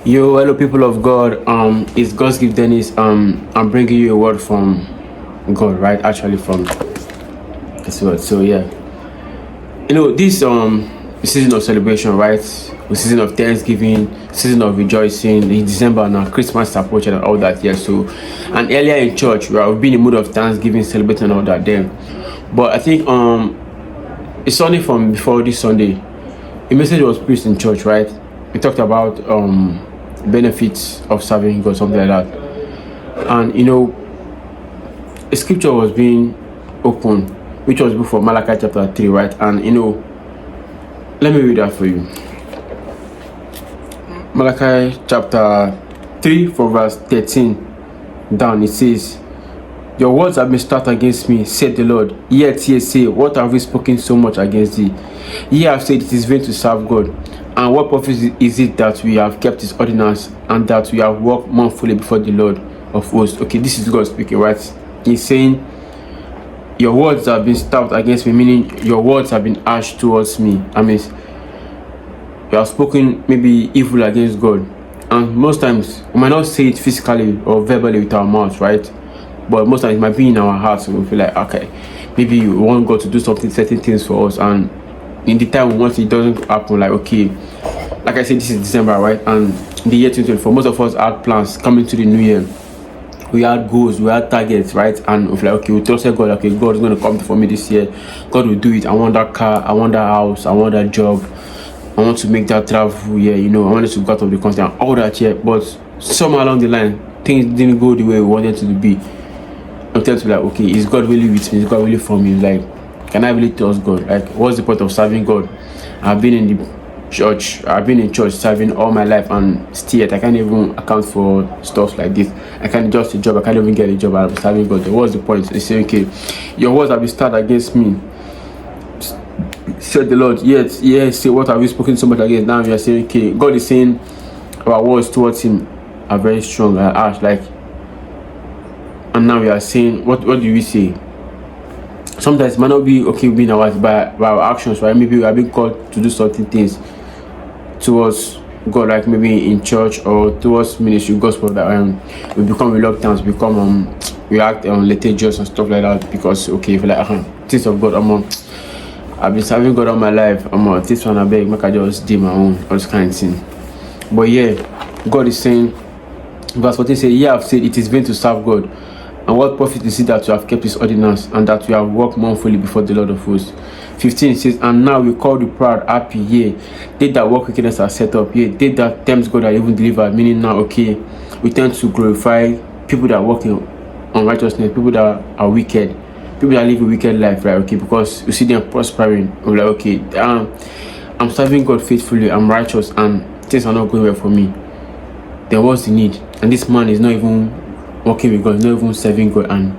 Yo, hello, people of God. It's God's gift Dennis. I'm bringing you a word from God, right? Actually, from this word. So yeah, this season of celebration, right? The season of Thanksgiving, season of rejoicing. In December now, Christmas is approaching and all that. Yeah. So, and earlier in church, we've been in the mood of Thanksgiving, celebrating and all that. Then, but I think it's Sunday from before this Sunday. A message was preached in church, right? We talked about benefits of serving God, something like that. And a scripture was being opened, which was before Malachi chapter 3, right? And let me read that for you. Malachi chapter 3 from verse 13 down, it says, "Your words have been stout against me, said the Lord. Yet ye say, what have we spoken so much against thee? Ye have said, it is vain to serve God. And what profit is it that we have kept his ordinance, and that we have walked manfully before the Lord of hosts?" Okay, this is God speaking, right? He's saying, your words have been stout against me, meaning your words have been harsh towards me. I mean, you have spoken maybe evil against God. And most times, we might not say it physically or verbally with our mouth, right? But most times it might be in our hearts. We feel like, okay, maybe we want God to do certain things for us, and in the time once it doesn't happen, like, okay, like I said, this is December, right? And the year 2024, most of us had plans coming to the new year. We had goals, we had targets, right? And we feel like, okay, we trusted God, okay, God is going to come for me this year. God will do it. I want that car, I want that house, I want that job, I want to make that travel, yeah, I wanted to go out of the country and all that, yeah. But somewhere along the line, things didn't go the way we wanted to be. I'm telling you, like, okay, is God really with me? Is God really for me? Like, can I really trust God? Like, what's the point of serving God? I've been in church serving all my life, and still yet I can't even account for stuff like this. I can't adjust a job, I can't even get a job, I'm serving God. What's the point? They say, okay, your words have been started against me, said the Lord. Yet, yes, say, what have you spoken so much against? Now you are saying, okay, God is saying our words towards him are very strong and harsh, like, and now we are saying, what do we say? Sometimes it might not be okay being our words, by our actions, right? Maybe we are being called to do certain things towards God, like maybe in church or towards ministry, gospel, that we become reluctant, we act litigious and stuff like that, because okay, if like things of God, I've been serving God all my life, this one I beg, make I just do my own, all this kind of thing. But yeah, God is saying, verse 14 says, "Ye have said, it is vain to serve God. And what profit is it that you have kept his ordinance, and that you have walked manfully before the Lord of hosts?" 15 says, "And now we call the proud happy, yea, they that work wickedness are set up, yea, they that tempt God are even delivered." Meaning now, okay, we tend to glorify people that work in unrighteousness, people that are wicked, people that live a wicked life, right? Okay, because you see them prospering. We're like, okay, I'm serving God faithfully, I'm righteous, and things are not going well for me. Then what's the need? And this man is not even working with God, not even serving God, and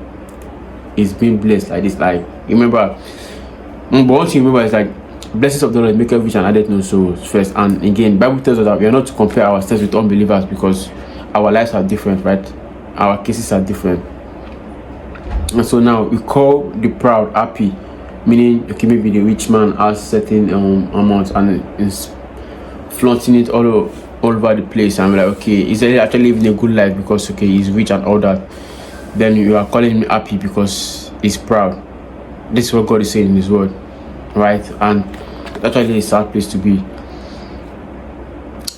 he's being blessed like this. Like, remember, but once you remember, it's like, blessings of the Lord make rich and added no sorrow first. And again, Bible tells us that we are not to compare ourselves with unbelievers, because our lives are different, right? Our cases are different. And so now we call the proud happy, meaning, okay, maybe the rich man has certain amounts and is flaunting it all over the place, and we're like, okay, he's actually living a good life because, okay, he's rich and all that. Then you are calling him happy because he's proud. This is what God is saying in his word, right? And that's actually a sad place to be.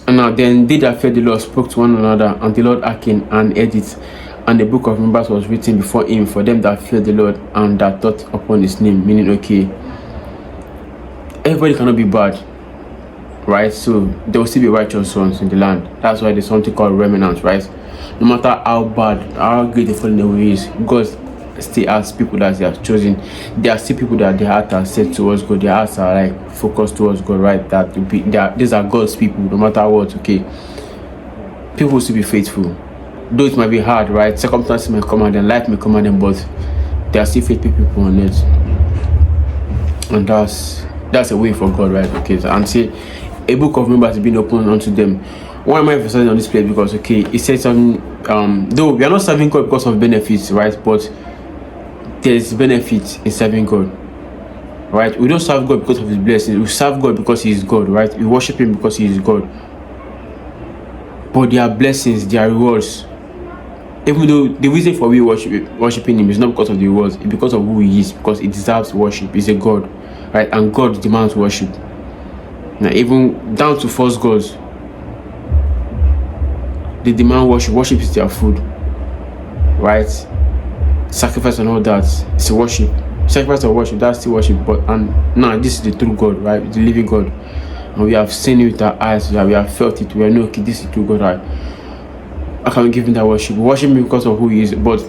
And now then they that feared the Lord spoke to one another, and the Lord hearkened and heard it, and the book of remembrance was written before him for them that feared the Lord and that thought upon his name. Meaning, okay, everybody cannot be bad, right? So there will still be righteous ones in the land. That's why there's something called remnants, right? No matter how bad, how great the fallen away is, God still has people that he has chosen. There are still people that their heart are set towards God, their hearts are like focused towards God, right? These are God's people, no matter what. Okay, people will still be faithful, though it might be hard, right? Circumstances may come at them, life may come at them, but there are still faithful people on it, and that's a way for God, right? Okay, so, and say a book of remembrance has been opened unto them. Why am I emphasizing on this place? Because, okay, it says something, though we are not serving God because of benefits, right? But there's benefits in serving God, right? We don't serve God because of his blessings. We serve God because he is God, right? We worship him because he is God. but there are blessings, there are rewards. Even though the reason for we worshiping him is not because of the rewards, it's because of who he is, because he deserves worship. He's a God, right? And God demands worship. Now, even down to false gods, they demand worship. Worship is their food, right? Sacrifice and all that, it's a worship. Sacrifice and worship, that's still worship. But and now this is the true God, right? The living God. And we have seen it with our eyes, we have felt it, we know, okay, this is the true God, right? I can give him that worship. Worship him because of who he is. But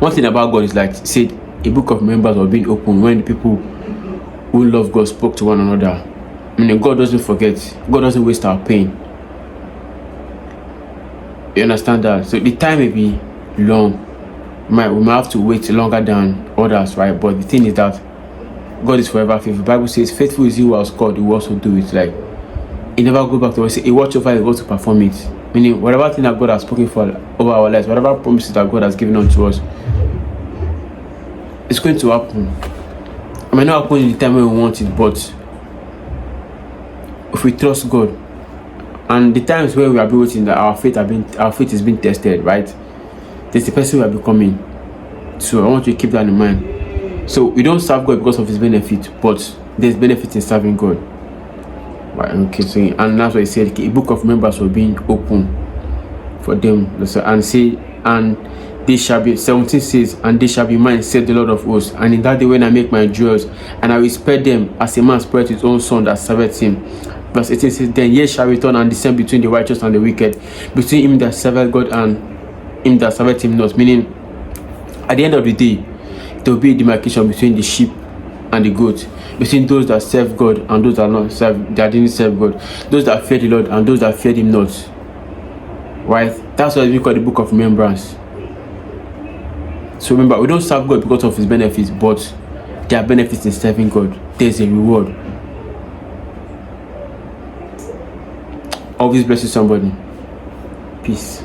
one thing about God is, like said, a book of members were being opened when the people who love God spoke to one another. I mean, God doesn't forget. God doesn't waste our pain. You understand that? So the time may be long. We might have to wait longer than others, right? But the thing is that God is forever faithful. The Bible says, faithful is he who has called, he will also do it. Like, he never go back to us. He watch over, he goes to perform it. Meaning, whatever thing that God has spoken for over our lives, whatever promises that God has given unto us, it's going to happen. It might not happen in the time when we want it, but if we trust God, and the times where we have been waiting, that our faith is being tested, right? There's the person we are becoming. So I want you to keep that in mind. So we don't serve God because of his benefit, but there's benefit in serving God. Right, okay, so and that's why he said, okay, a book of members were being opened for them. And they shall be, 17 says, and they shall be mine, said the Lord of hosts. And in that day when I make my jewels, and I will spare them as a man spared his own son that serveth him. Verse 18 says, then ye shall return and descend between the righteous and the wicked, between him that serveth God and him that serveth him not. Meaning, at the end of the day, there will be a demarcation between the sheep and the goat, between those that serve God and those that didn't serve God, those that fear the Lord and those that feared him not. Right? That's why we call the book of remembrance. So remember, we don't serve God because of his benefits, but there are benefits in serving God. There's a reward. Always bless somebody. Peace.